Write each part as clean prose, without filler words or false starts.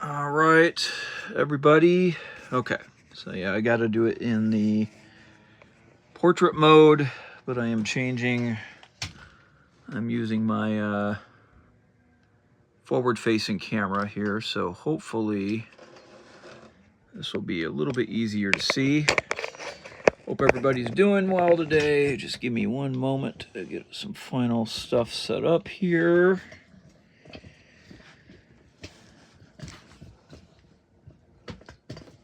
All right, everybody. Okay, so yeah, I got to do it in the portrait mode, but I am changing. I'm using my forward-facing camera here, so hopefully this will be a little bit easier to see. Hope everybody's doing well today. Just give me one moment to get some final stuff set up here.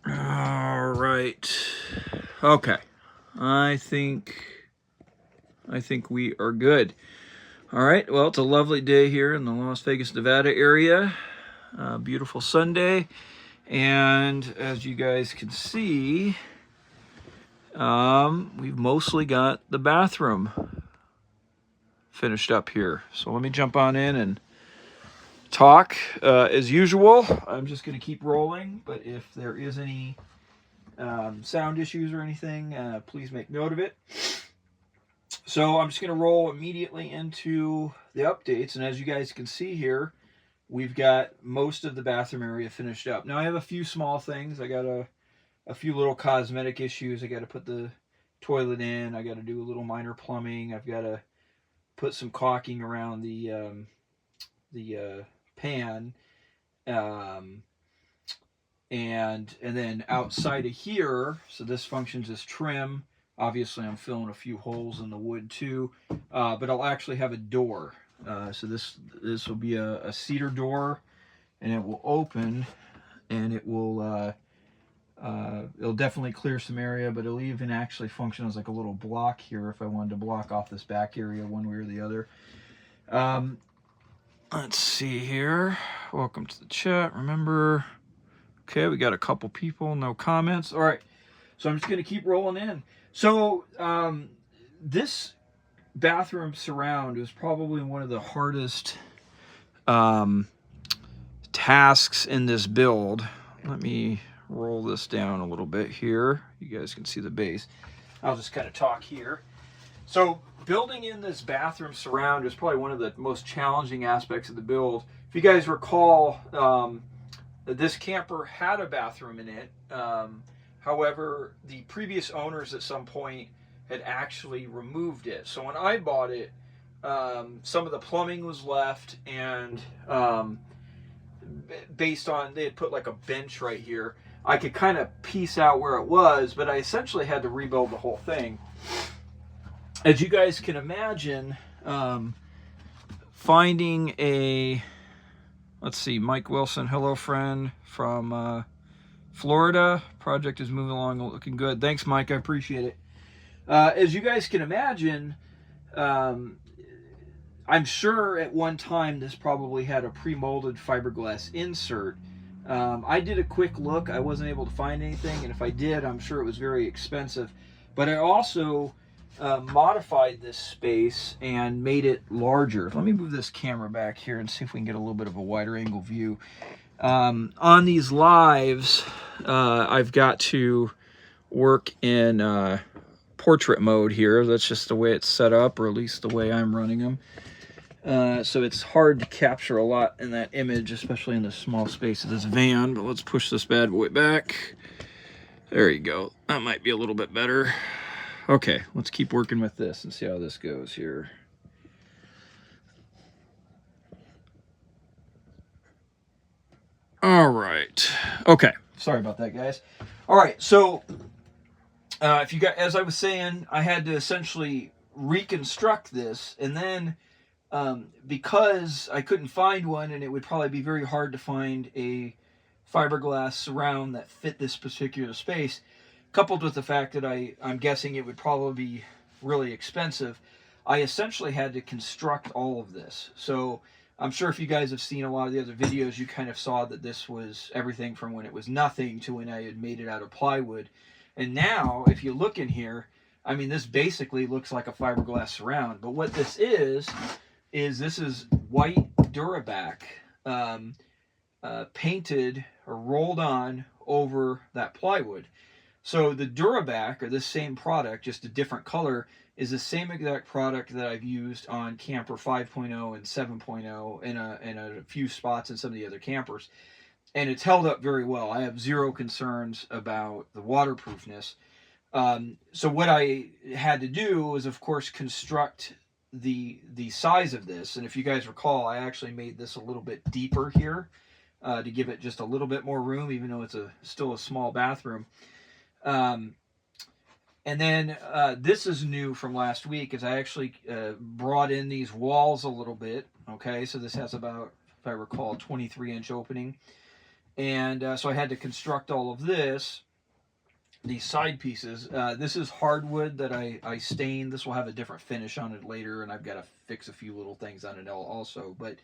All right. Okay. I think we are good. All right. Well, it's a lovely day here in the Las Vegas, Nevada area. Beautiful Sunday. And as you guys can see, we've mostly got the bathroom finished up here. So let me jump on in and talk. As usual, I'm just going to keep rolling. But if there is any sound issues or anything, please make note of it. So I'm just going to roll immediately into the updates. And as you guys can see here, we've got most of the bathroom area finished up. Now I have a few small things. I got a few little cosmetic issues. I got to put the toilet in. I got to do a little minor plumbing. I've got to put some caulking around the pan. And then outside of here, so this functions as trim. Obviously, I'm filling a few holes in the wood too, but I'll actually have a door. So this will be a cedar door, and it will open, and it will it'll definitely clear some area, but it'll even actually function as like a little block here if I wanted to block off this back area one way or the other. Let's see here. Welcome to the chat. Remember, okay, we got a couple people, no comments. All right, so I'm just going to keep rolling in. So this bathroom surround was probably one of the hardest tasks in this build. Let me roll this down a little bit here. You guys can see the base. I'll just kind of talk here. So building in this bathroom surround is probably one of the most challenging aspects of the build. If you guys recall, this camper had a bathroom in it. However, the previous owners at some point had actually removed it. So when I bought it, some of the plumbing was left, and based on, they had put like a bench right here. I could kind of piece out where it was, but I essentially had to rebuild the whole thing. As you guys can imagine, finding a, let's see, Mike Wilson, hello friend from Florida. Project is moving along, looking good. Thanks, Mike. I appreciate it. As you guys can imagine, I'm sure at one time this probably had a pre-molded fiberglass insert. I did a quick look. I wasn't able to find anything, and if I did, I'm sure it was very expensive. But I also modified this space and made it larger. Let me move this camera back here and see if we can get a little bit of a wider angle view. On these lives, I've got to work in portrait mode here. That's just the way it's set up, or at least the way I'm running them. So it's hard to capture a lot in that image, especially in the small space of this van. But let's push this bad boy back. There you go. That might be a little bit better. Okay, let's keep working with this and see how this goes here. All right. Okay. Sorry about that, guys. All right. So, if you got, as I was saying, I had to essentially reconstruct this, and then because I couldn't find one, and it would probably be very hard to find a fiberglass surround that fit this particular space, coupled with the fact that I'm guessing it would probably be really expensive, I essentially had to construct all of this. So I'm sure if you guys have seen a lot of the other videos, you kind of saw that this was everything from when it was nothing to when I had made it out of plywood. And now, if you look in here, I mean, this basically looks like a fiberglass surround. But what this is this is white Durabac painted or rolled on over that plywood. So the Durabac, or this same product, just a different color, is the same exact product that I've used on Camper 5.0 and 7.0 in a few spots in some of the other campers. and it's held up very well. I have zero concerns about the waterproofness. So what I had to do was, of course, construct the size of this. And if you guys recall, I actually made this a little bit deeper here to give it just a little bit more room, even though it's still a small bathroom. And then this is new from last week, is I actually brought in these walls a little bit. Okay, so this has about, if I recall, 23-inch opening. And so I had to construct all of this, these side pieces. This is hardwood that I stained. This will have a different finish on it later, and I've got to fix a few little things on it also. But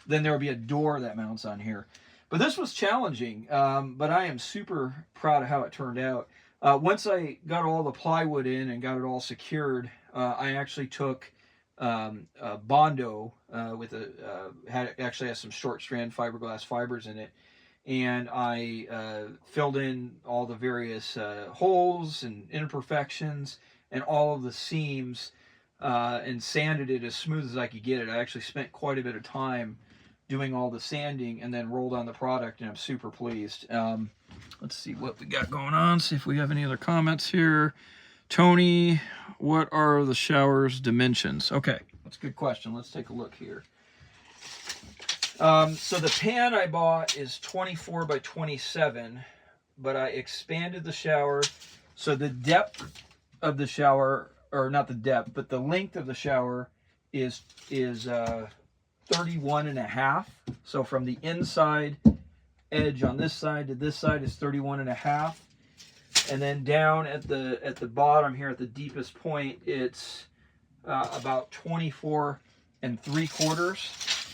then there will be a door that mounts on here. But this was challenging, but I am super proud of how it turned out. Once I got all the plywood in and got it all secured, I actually took Bondo with actually has some short strand fiberglass fibers in it, and I filled in all the various holes and imperfections and all of the seams and sanded it as smooth as I could get it. I actually spent quite a bit of time doing all the sanding and then rolled on the product, and I'm super pleased. Let's see what we got going on, see if we have any other comments here. Tony, what are the shower's dimensions? Okay, that's a good question. Let's take a look here. So the pan I bought is 24 by 27, but I expanded the shower. So the depth of the shower, or not the depth, but the length of the shower is 31.5. So from the inside edge on this side to this side is 31.5. And then down at the bottom here at the deepest point, it's about 24.75.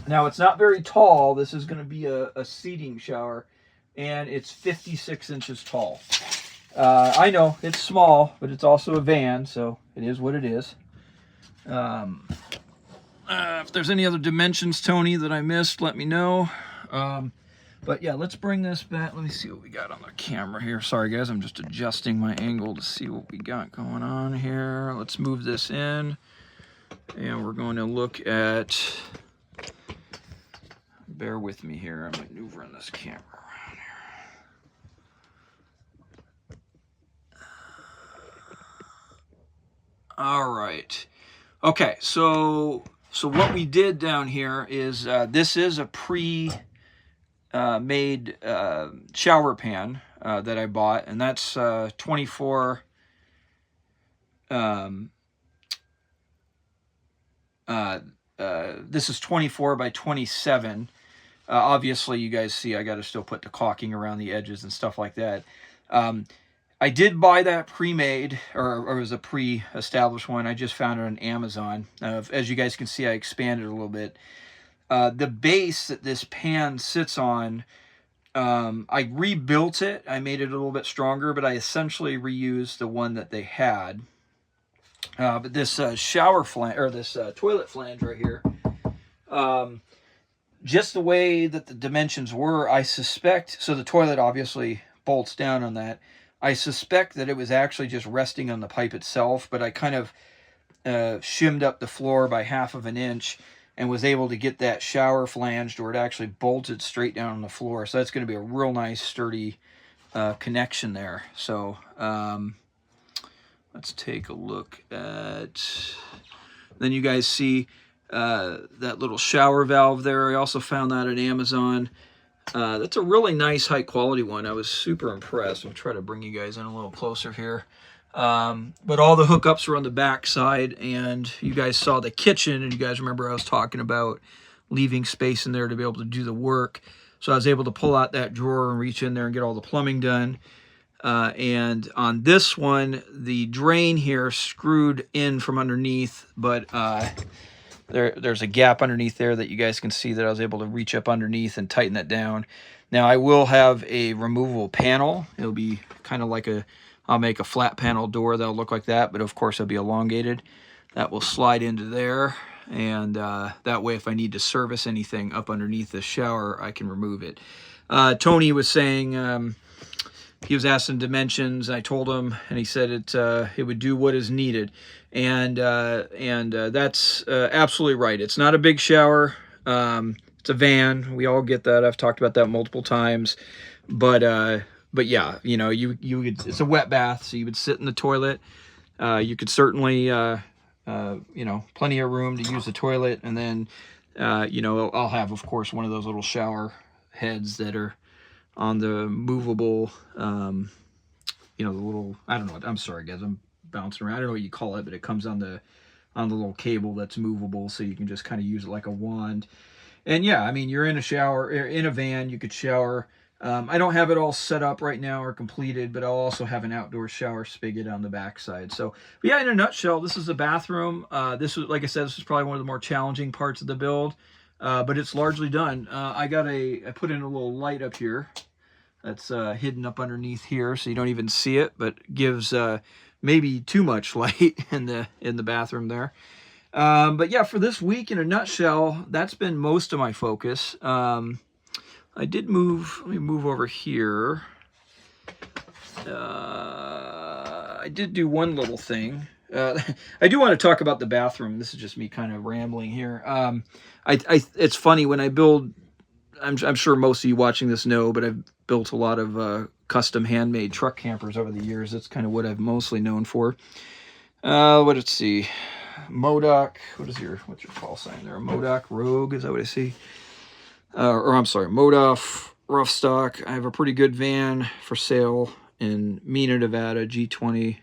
Now it's not very tall. This is going to be a seating shower, and it's 56 inches tall. I know it's small, but it's also a van, so it is what it is. If there's any other dimensions, Tony, that I missed, let me know. But yeah, let's bring this back. Let me see what we got on the camera here. Sorry, guys, I'm just adjusting my angle to see what we got going on here. Let's move this in, and we're going to look at... Bear with me here. I'm maneuvering this camera around here. All right. Okay, so what we did down here is this is a pre-made shower pan that I bought, and that's 24. This is 24 by 27. Obviously, you guys see I got to still put the caulking around the edges and stuff like that. I did buy that pre-made, or it was a pre-established one. I just found it on Amazon. As you guys can see, I expanded a little bit. The base that this pan sits on, I rebuilt it. I made it a little bit stronger, but I essentially reused the one that they had. But this shower flange, or this toilet flange right here, just the way that the dimensions were, I suspect, so the toilet obviously bolts down on that. I suspect that it was actually just resting on the pipe itself, but I kind of shimmed up the floor by 1/2 inch and was able to get that shower flanged where it actually bolted straight down on the floor. So that's going to be a real nice, sturdy connection there. So let's take a look at... Then you guys see that little shower valve there. I also found that at Amazon. That's a really nice high quality one. I was super impressed. I'll try to bring you guys in a little closer here. But all the hookups are on the back side, and you guys saw the kitchen, and you guys remember I was talking about leaving space in there to be able to do the work. So I was able to pull out that drawer and reach in there and get all the plumbing done. And on this one, the drain here screwed in from underneath, but there's a gap underneath there that you guys can see that I was able to reach up underneath and tighten that down. Now I will have a removable panel. It'll be kind of like I'll make a flat panel door that'll look like that, but of course it'll be elongated. That will slide into there, and that way if I need to service anything up underneath the shower, I can remove it. Tony was saying... he was asking dimensions. I told him, and he said it would do what is needed, and that's absolutely right. It's not a big shower. it's a van. We all get that. I've talked about that multiple times. But yeah, you know, it's a wet bath, so you would sit in the toilet. You could certainly, you know, plenty of room to use the toilet, and then, you know, I'll have, of course, one of those little shower heads that are on the movable, you know, the little, I don't know, I'm sorry guys, I'm bouncing around. I don't know what you call it, but it comes on the little cable that's movable, so you can just kind of use it like a wand. And yeah, I mean, you're in a shower, in a van, you could shower. I don't have it all set up right now or completed, but I'll also have an outdoor shower spigot on the backside. So, yeah, in a nutshell, this is the bathroom. This was, like I said, this is probably one of the more challenging parts of the build, but it's largely done. I put in a little light up here that's hidden up underneath here, so you don't even see it, but gives maybe too much light in the bathroom there. But yeah, for this week, in a nutshell, that's been most of my focus. I did move, let me move over here. I did do one little thing. I do want to talk about the bathroom. This is just me kind of rambling here. It's funny when I build, I'm sure most of you watching this know, but I've built a lot of custom handmade truck campers over the years. That's kind of what I've mostly known for. Let's see. Modoc, what's your call sign there? Modoc Rogue, is that what I see? Or I'm sorry, Modoff Rough Stock. I have a pretty good van for sale in Mena, Nevada, G20.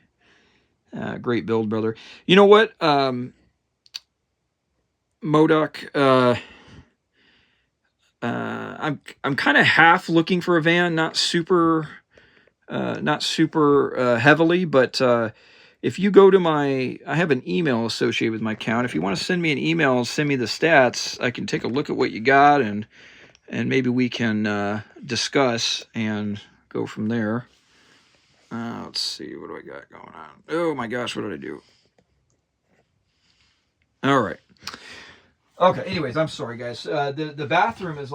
Great build, brother. You know what? Modoc, I'm kind of half looking for a van, not super heavily, but if you go to I have an email associated with my account. If you want to send me an email and send me the stats, I can take a look at what you got, and maybe we can discuss and go from there. Let's see, what do I got going on? Oh my gosh, what did I do? All right. Okay, anyways, I'm sorry, guys. The bathroom has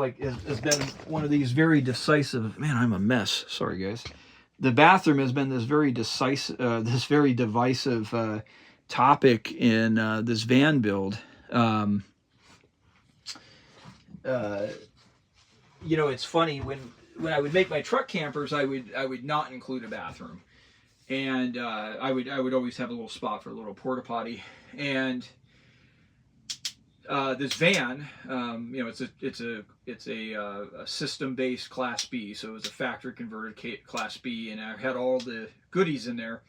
been one of these very decisive... Man, I'm a mess. Sorry, guys. The bathroom has been this very divisive topic in this van build. You know, it's funny when I would make my truck campers, I would not include a bathroom, and I would always have a little spot for a little porta potty. And this van, you know, it's a system-based Class B, so it was a factory converted Class B, and I had all the goodies in there.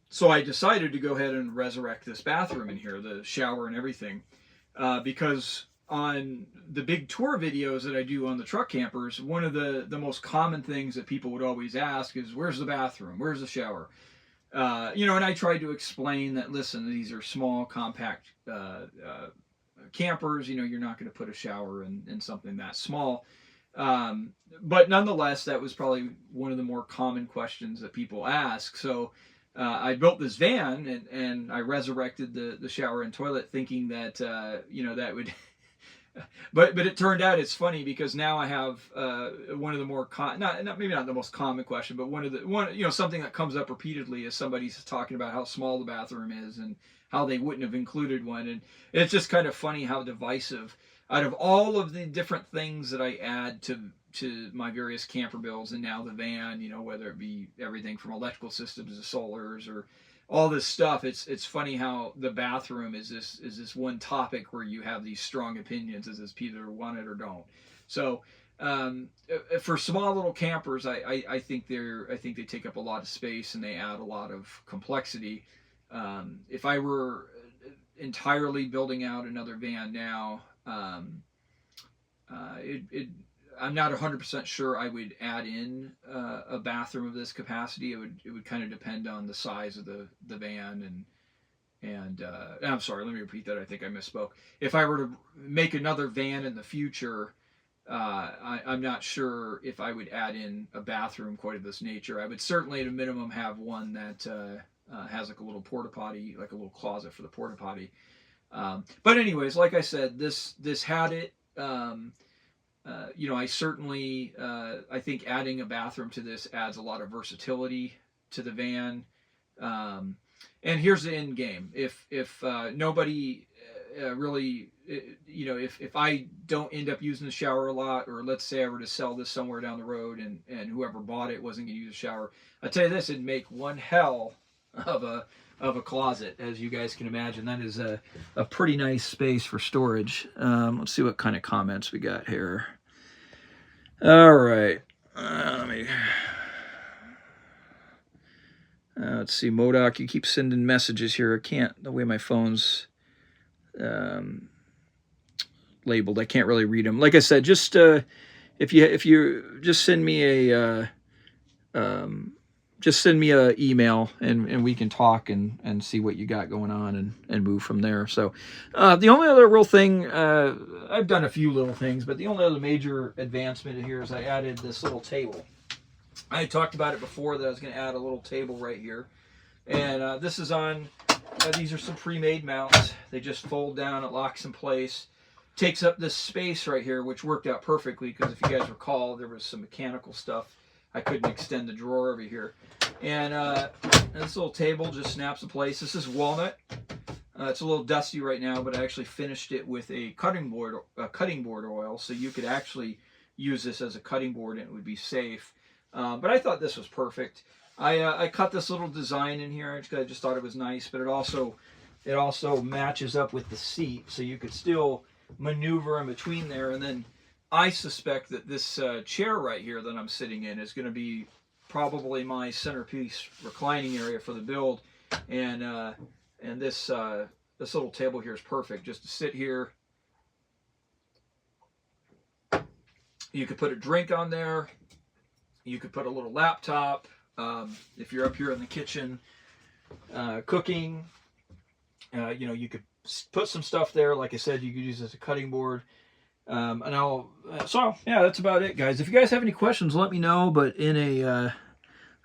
So I decided to go ahead and resurrect this bathroom in here, the shower and everything, because on the big tour videos that I do on the truck campers, one of the most common things that people would always ask is, where's the bathroom? Where's the shower? You know, and I tried to explain that, listen, these are small, compact campers. You know, you're not going to put a shower in something that small. But nonetheless, that was probably one of the more common questions that people ask. So I built this van, and I resurrected the shower and toilet, thinking that, you know, that would... But it turned out, it's funny, because now I have one of the more maybe not the most common question, but one you know, something that comes up repeatedly is somebody's talking about how small the bathroom is and how they wouldn't have included one. And it's just kind of funny how divisive, out of all of the different things that I add to my various camper builds, and now the van, you know, whether it be everything from electrical systems to solars or all this stuff, it's funny how the bathroom is this one topic where you have these strong opinions, as if either want it or don't. So for small little campers, I think they take up a lot of space and they add a lot of complexity. If I were entirely building out another van now, I'm not 100% sure I would add in a bathroom of this capacity. It would kind of depend on the size of the van, and I'm sorry, let me repeat that. I think I misspoke. If I were to make another van in the future, I'm not sure if I would add in a bathroom quite of this nature. I would certainly at a minimum have one that has like a little porta potty, like a little closet for the porta potty. But anyways, like I said, this had it. You know, I certainly, I think adding a bathroom to this adds a lot of versatility to the van. And here's the end game. If nobody really you know, if I don't end up using the shower a lot, or let's say I were to sell this somewhere down the road, and whoever bought it wasn't going to use a shower, I tell you this, it'd make one hell of a closet, as you guys can imagine. That is a pretty nice space for storage. Let's see what kind of comments we got here. All right, let me. Let's see, Modoc, you keep sending messages here. I can't, the way my phone's labeled, I can't really read them. Like I said, just if you just send me a email, and we can talk and see what you got going on, and move from there. So the only other real thing, I've done a few little things, but the only other major advancement here is I added this little table. I talked about it before that I was going to add a little table right here, and this is on, these are some pre-made mounts. They just fold down, it locks in place, takes up this space right here, which worked out perfectly because if you guys recall, there was some mechanical stuff. I couldn't extend the drawer over here, and this little table just snaps in place. This is walnut. It's a little dusty right now, but I actually finished it with a cutting board oil, so you could actually use this as a cutting board and it would be safe. But I thought this was perfect. I cut this little design in here. I just thought it was nice, but it also matches up with the seat, so you could still maneuver in between there. And then I suspect that this chair right here that I'm sitting in is going to be probably my centerpiece reclining area for the build. And this little table here is perfect just to sit here. You could put a drink on there. You could put a little laptop. If you're up here in the kitchen cooking, you know, you could put some stuff there. Like I said, you could use it as a cutting board. So yeah, that's about it, guys. If you guys have any questions, let me know. But I'm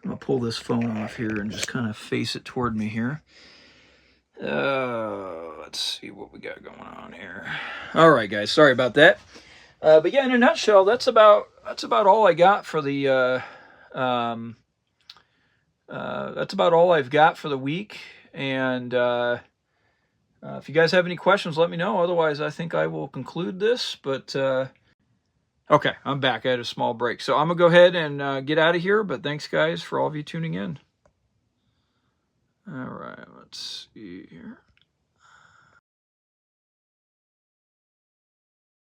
gonna pull this phone off here and just kind of face it toward me here. Let's see what we got going on here. All right, guys, sorry about that. But yeah, in a nutshell, that's about all I got for the that's about all I've got for the week. And if you guys have any questions, let me know. Otherwise, I think I will conclude this. But okay, I'm back. I had a small break, so I'm gonna go ahead and get out of here. But thanks, guys, for all of you tuning in. All right, let's see here.